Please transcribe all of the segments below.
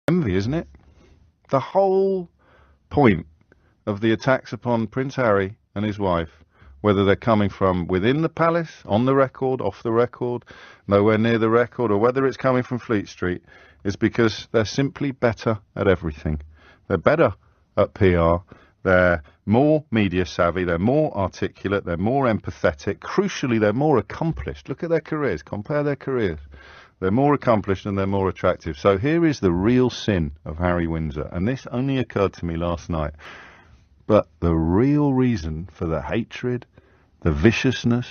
envy, isn't it? The whole point of the attacks upon Prince Harry and his wife, whether they're coming from within the palace, on the record, off the record, nowhere near the record, or whether it's coming from Fleet Street, is because they're simply better at everything. They're better at PR. They're more media savvy. They're more articulate. They're more empathetic. Crucially, they're more accomplished. Look at their careers. Compare their careers. They're more accomplished and they're more attractive. So here is the real sin of Harry Windsor. And this only occurred to me last night. But the real reason for the hatred, the viciousness,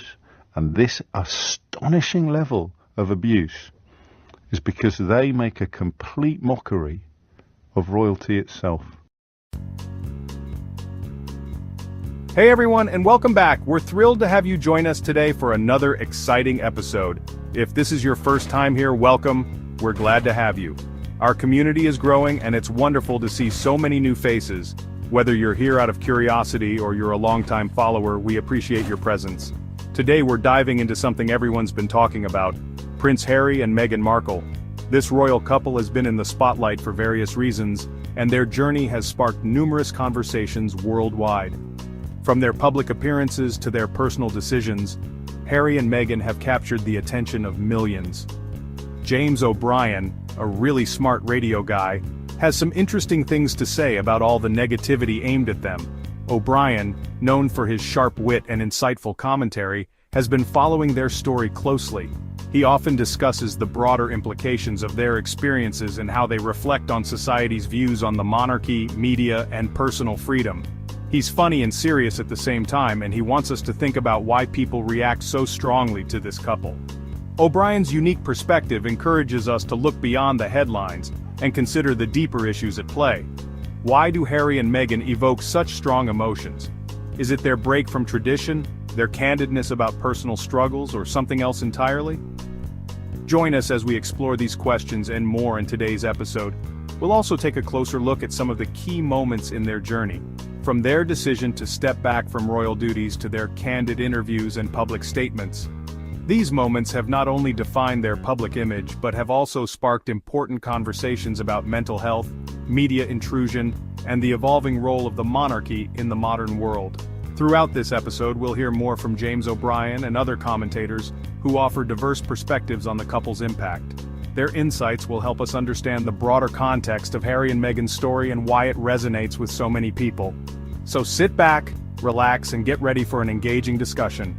and this astonishing level of abuse is because they make a complete mockery of royalty itself. Hey everyone, and welcome back. We're thrilled to have you join us today for another exciting episode. If this is your first time here, welcome. We're glad to have you. Our community is growing, and it's wonderful to see so many new faces. Whether you're here out of curiosity or you're a longtime follower, we appreciate your presence. Today we're diving into something everyone's been talking about, Prince Harry and Meghan Markle. This royal couple has been in the spotlight for various reasons, and their journey has sparked numerous conversations worldwide. From their public appearances to their personal decisions, Harry and Meghan have captured the attention of millions. James O'Brien, a really smart radio guy, has some interesting things to say about all the negativity aimed at them. O'Brien, known for his sharp wit and insightful commentary, has been following their story closely. He often discusses the broader implications of their experiences and how they reflect on society's views on the monarchy, media, and personal freedom. He's funny and serious at the same time, and he wants us to think about why people react so strongly to this couple. O'Brien's unique perspective encourages us to look beyond the headlines and consider the deeper issues at play. Why do Harry and Meghan evoke such strong emotions? Is it their break from tradition, their candidness about personal struggles, or something else entirely? Join us as we explore these questions and more in today's episode. We'll also take a closer look at some of the key moments in their journey, from their decision to step back from royal duties to their candid interviews and public statements. These moments have not only defined their public image but have also sparked important conversations about mental health, media intrusion, and the evolving role of the monarchy in the modern world. Throughout this episode, we'll hear more from James O'Brien and other commentators who offer diverse perspectives on the couple's impact. Their insights will help us understand the broader context of Harry and Meghan's story and why it resonates with so many people. So sit back, relax, and get ready for an engaging discussion.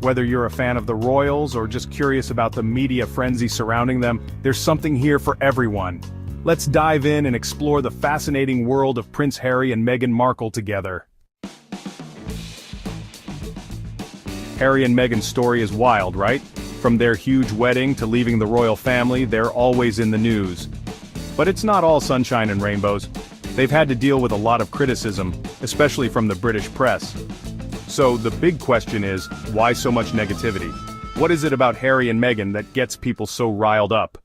Whether you're a fan of the royals or just curious about the media frenzy surrounding them, there's something here for everyone. Let's dive in and explore the fascinating world of Prince Harry and Meghan Markle together. Harry and Meghan's story is wild, right? From their huge wedding to leaving the royal family, they're always in the news. But it's not all sunshine and rainbows. They've had to deal with a lot of criticism, especially from the British press. So the big question is, why so much negativity? What is it about Harry and Meghan that gets people so riled up?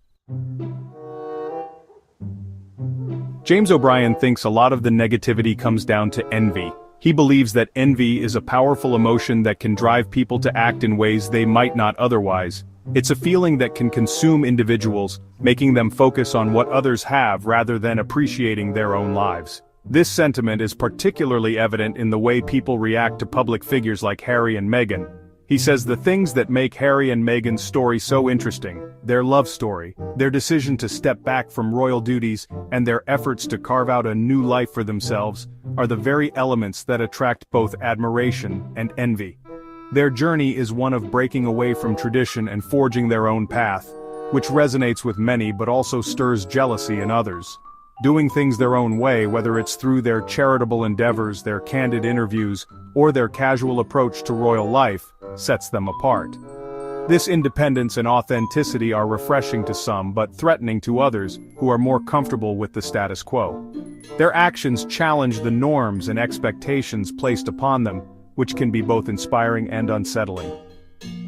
James O'Brien thinks a lot of the negativity comes down to envy. He believes that envy is a powerful emotion that can drive people to act in ways they might not otherwise. It's a feeling that can consume individuals, making them focus on what others have rather than appreciating their own lives. This sentiment is particularly evident in the way people react to public figures like Harry and Meghan. He says the things that make Harry and Meghan's story so interesting, their love story, their decision to step back from royal duties, and their efforts to carve out a new life for themselves, are the very elements that attract both admiration and envy. Their journey is one of breaking away from tradition and forging their own path, which resonates with many but also stirs jealousy in others. Doing things their own way, whether it's through their charitable endeavors, their candid interviews, or their casual approach to royal life, sets them apart. This independence and authenticity are refreshing to some but threatening to others who are more comfortable with the status quo. Their actions challenge the norms and expectations placed upon them, which can be both inspiring and unsettling.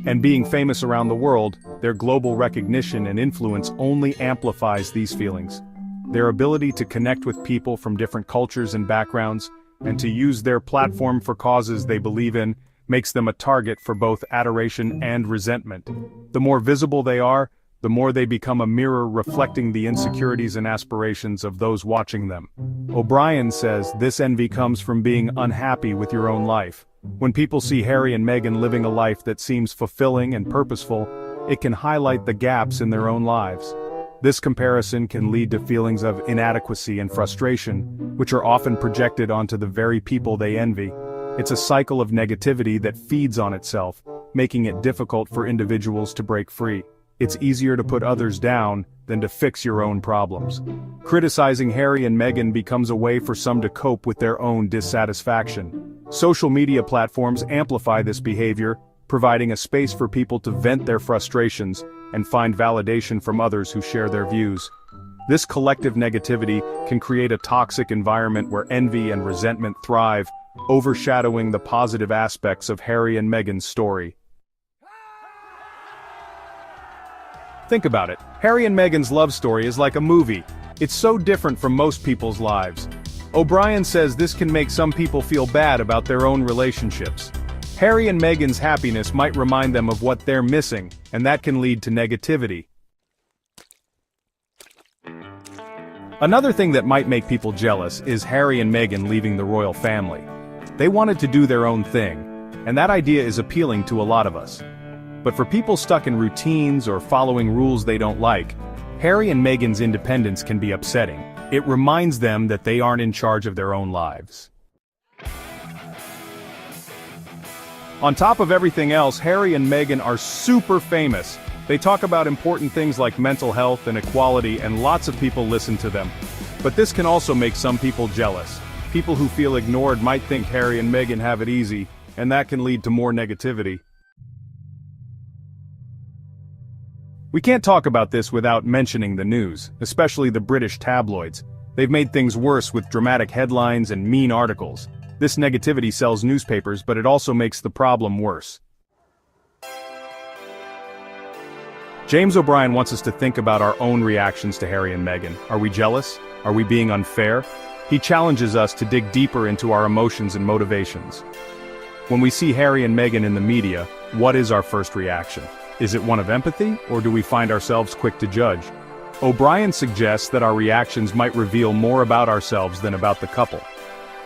And being famous around the world, their global recognition and influence only amplifies these feelings. Their ability to connect with people from different cultures and backgrounds, and to use their platform for causes they believe in, makes them a target for both adoration and resentment. The more visible they are, the more they become a mirror reflecting the insecurities and aspirations of those watching them. O'Brien says this envy comes from being unhappy with your own life. When people see Harry and Meghan living a life that seems fulfilling and purposeful, it can highlight the gaps in their own lives. This comparison can lead to feelings of inadequacy and frustration, which are often projected onto the very people they envy. It's a cycle of negativity that feeds on itself, making it difficult for individuals to break free. It's easier to put others down than to fix your own problems. Criticizing Harry and Meghan becomes a way for some to cope with their own dissatisfaction. Social media platforms amplify this behavior, providing a space for people to vent their frustrations and find validation from others who share their views. This collective negativity can create a toxic environment where envy and resentment thrive, overshadowing the positive aspects of Harry and Meghan's story. Think about it. Harry and Meghan's love story is like a movie. It's so different from most people's lives. O'Brien says this can make some people feel bad about their own relationships. Harry and Meghan's happiness might remind them of what they're missing, and that can lead to negativity. Another thing that might make people jealous is Harry and Meghan leaving the royal family. They wanted to do their own thing, and that idea is appealing to a lot of us. But for people stuck in routines or following rules they don't like, Harry and Meghan's independence can be upsetting. It reminds them that they aren't in charge of their own lives. On top of everything else, Harry and Meghan are super famous. They talk about important things like mental health and equality, and lots of people listen to them. But this can also make some people jealous. People who feel ignored might think Harry and Meghan have it easy, and that can lead to more negativity. We can't talk about this without mentioning the news, especially the British tabloids. They've made things worse with dramatic headlines and mean articles. This negativity sells newspapers, but it also makes the problem worse. James O'Brien wants us to think about our own reactions to Harry and Meghan. Are we jealous? Are we being unfair? He challenges us to dig deeper into our emotions and motivations. When we see Harry and Meghan in the media, what is our first reaction? Is it one of empathy, or do we find ourselves quick to judge? O'Brien suggests that our reactions might reveal more about ourselves than about the couple.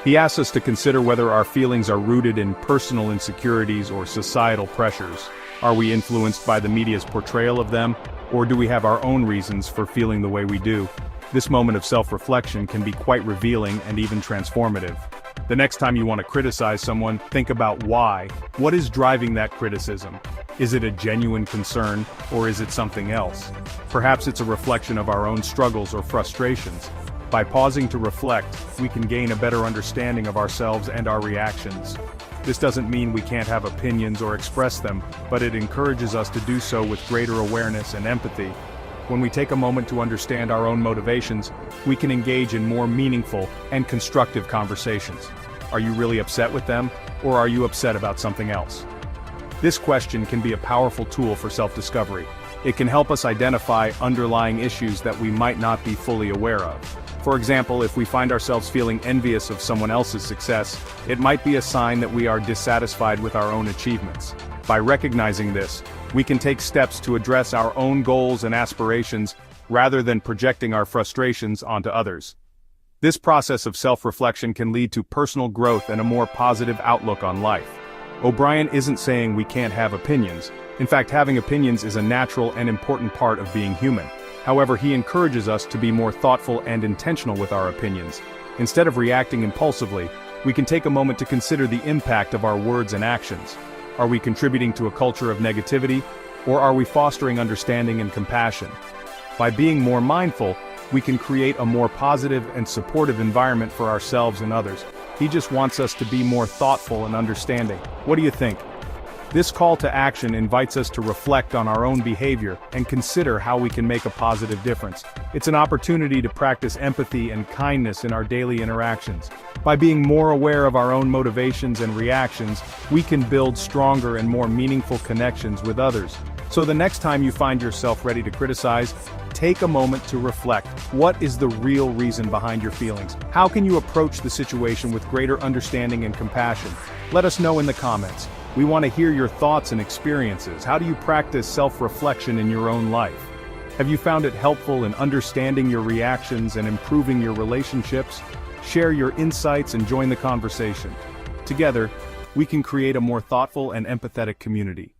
He asks us to consider whether our feelings are rooted in personal insecurities or societal pressures. Are we influenced by the media's portrayal of them, or do we have our own reasons for feeling the way we do? This moment of self-reflection can be quite revealing and even transformative. The next time you want to criticize someone, think about why. What is driving that criticism? Is it a genuine concern, or is it something else? Perhaps it's a reflection of our own struggles or frustrations. By pausing to reflect, we can gain a better understanding of ourselves and our reactions. This doesn't mean we can't have opinions or express them, but it encourages us to do so with greater awareness and empathy. When we take a moment to understand our own motivations, we can engage in more meaningful and constructive conversations. Are you really upset with them, or are you upset about something else? This question can be a powerful tool for self-discovery. It can help us identify underlying issues that we might not be fully aware of. For example, if we find ourselves feeling envious of someone else's success, it might be a sign that we are dissatisfied with our own achievements. By recognizing this, we can take steps to address our own goals and aspirations rather than projecting our frustrations onto others. This process of self-reflection can lead to personal growth and a more positive outlook on life. O'Brien isn't saying we can't have opinions. In fact, having opinions is a natural and important part of being human. However, he encourages us to be more thoughtful and intentional with our opinions. Instead of reacting impulsively, we can take a moment to consider the impact of our words and actions. Are we contributing to a culture of negativity, or are we fostering understanding and compassion? By being more mindful, we can create a more positive and supportive environment for ourselves and others. He just wants us to be more thoughtful and understanding. What do you think? This call to action invites us to reflect on our own behavior and consider how we can make a positive difference. It's an opportunity to practice empathy and kindness in our daily interactions. By being more aware of our own motivations and reactions, we can build stronger and more meaningful connections with others. So the next time you find yourself ready to criticize, take a moment to reflect. What is the real reason behind your feelings? How can you approach the situation with greater understanding and compassion? Let us know in the comments. We want to hear your thoughts and experiences. How do you practice self-reflection in your own life? Have you found it helpful in understanding your reactions and improving your relationships? Share your insights and join the conversation. Together, we can create a more thoughtful and empathetic community.